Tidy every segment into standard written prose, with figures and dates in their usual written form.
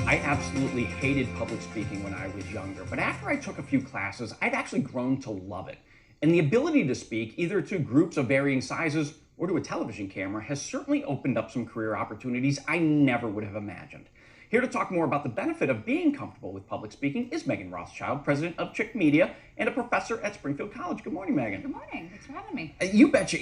I absolutely hated public speaking when I was younger, but after I took a few classes, I've actually grown to love it. And the ability to speak, either to groups of varying sizes or to a television camera, has certainly opened up some career opportunities I never would have imagined. Here to talk more about the benefit of being comfortable with public speaking is Meghan Rothschild, president of Chick Media and a professor at Springfield College. Good morning, Meghan. Good morning. Thanks for having me. You betcha.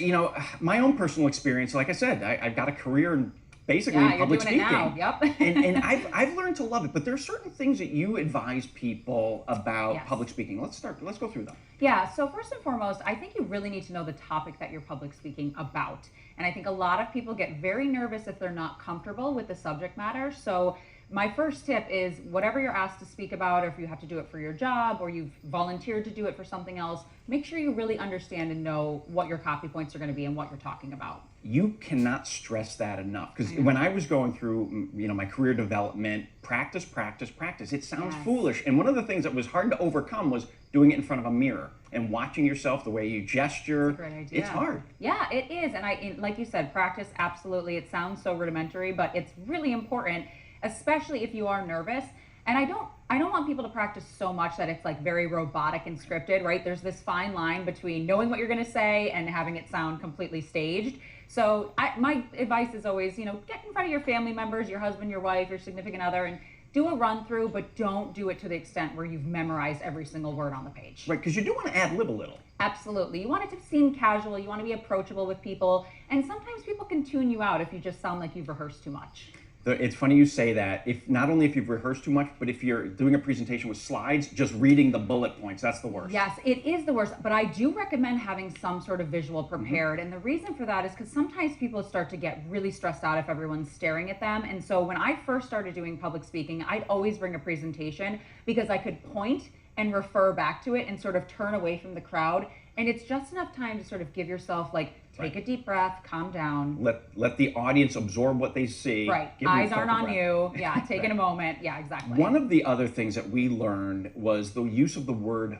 My own personal experience, like I said, I've got a career in basically Yeah, you're public doing speaking. it now. Yep. and I've learned to love it, but there are certain things that you advise people about Yes. public speaking. Let's go through them. Yeah, so first and foremost, I think you really need to know the topic that you're public speaking about. And I think a lot of people get very nervous if they're not comfortable with the subject matter. So my first tip is whatever you're asked to speak about, or if you have to do it for your job or you've volunteered to do it for something else, make sure you really understand and know what your copy points are going to be and what you're talking about. You cannot stress that enough, because when I was going through my career development, practice, it sounds Yes. foolish, and one of the things that was hard to overcome was doing it in front of a mirror and watching yourself, the way you gesture. Great idea. It's hard. Yeah, it is. And like you said, practice, absolutely. It sounds so rudimentary, but it's really important, especially if you are nervous. And I don't want people to practice so much that it's like very robotic and scripted, right? There's this fine line between knowing what you're going to say and having it sound completely staged. So my advice is always, get in front of your family members, your husband, your wife, your significant other, and do a run through, but don't do it to the extent where you've memorized every single word on the page. Right, because you do want to ad lib a little. Absolutely. You want it to seem casual. You want to be approachable with people. And sometimes people can tune you out if you just sound like you've rehearsed too much. It's funny you say that. Not only if you've rehearsed too much, but if you're doing a presentation with slides, just reading the bullet points, that's the worst. Yes, it is the worst, but I do recommend having some sort of visual prepared. And the reason for that is because sometimes people start to get really stressed out if everyone's staring at them. And so when I first started doing public speaking, I'd always bring a presentation because I could point and refer back to it and sort of turn away from the crowd. And it's just enough time to sort of give yourself take a deep breath, calm down. Let the audience absorb what they see. Right. Eyes aren't on you. Yeah, taking a moment. Yeah, exactly. One of the other things that we learned was the use of the word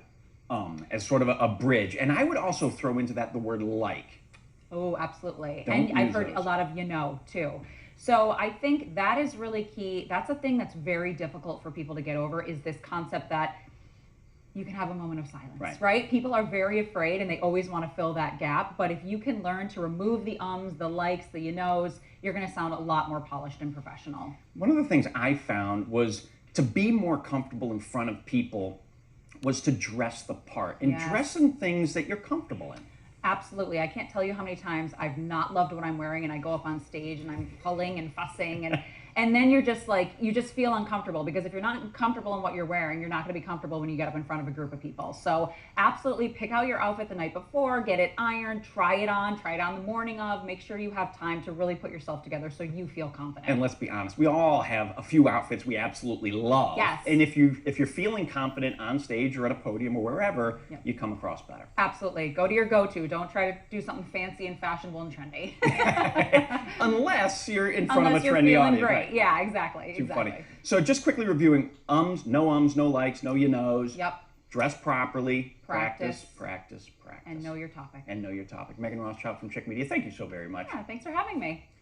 as sort of a bridge. And I would also throw into that the word like. Oh, absolutely. Don't And I've use heard those. a lot of too. So I think that is really key. That's a thing that's very difficult for people to get over, is this concept that you can have a moment of silence, right? People are very afraid and they always want to fill that gap. But if you can learn to remove the ums, the likes, the knows, you're going to sound a lot more polished and professional. One of the things I found was to be more comfortable in front of people was to dress the part and Yes. dress in things that you're comfortable in. Absolutely. I can't tell you how many times I've not loved what I'm wearing and I go up on stage and I'm pulling and fussing and then you're just you just feel uncomfortable, because if you're not comfortable in what you're wearing, you're not going to be comfortable when you get up in front of a group of people. So absolutely pick out your outfit the night before, get it ironed, try it on the morning of, make sure you have time to really put yourself together so you feel confident. And let's be honest, we all have a few outfits we absolutely love. Yes. And if you're feeling confident on stage or at a podium or wherever, Yep. you come across better. Absolutely. Go to your go-to. Don't try to do something fancy and fashionable and trendy. Unless you're in front Unless of a you're trendy feeling audience. great. Right. Yeah, exactly. Too exactly. funny. So just quickly reviewing ums, no likes, no you knows. Yep. Dress properly. Practice. Practice. And know your topic. And know your topic. Meghan Rothschild from Chick Media, thank you so very much. Yeah, thanks for having me.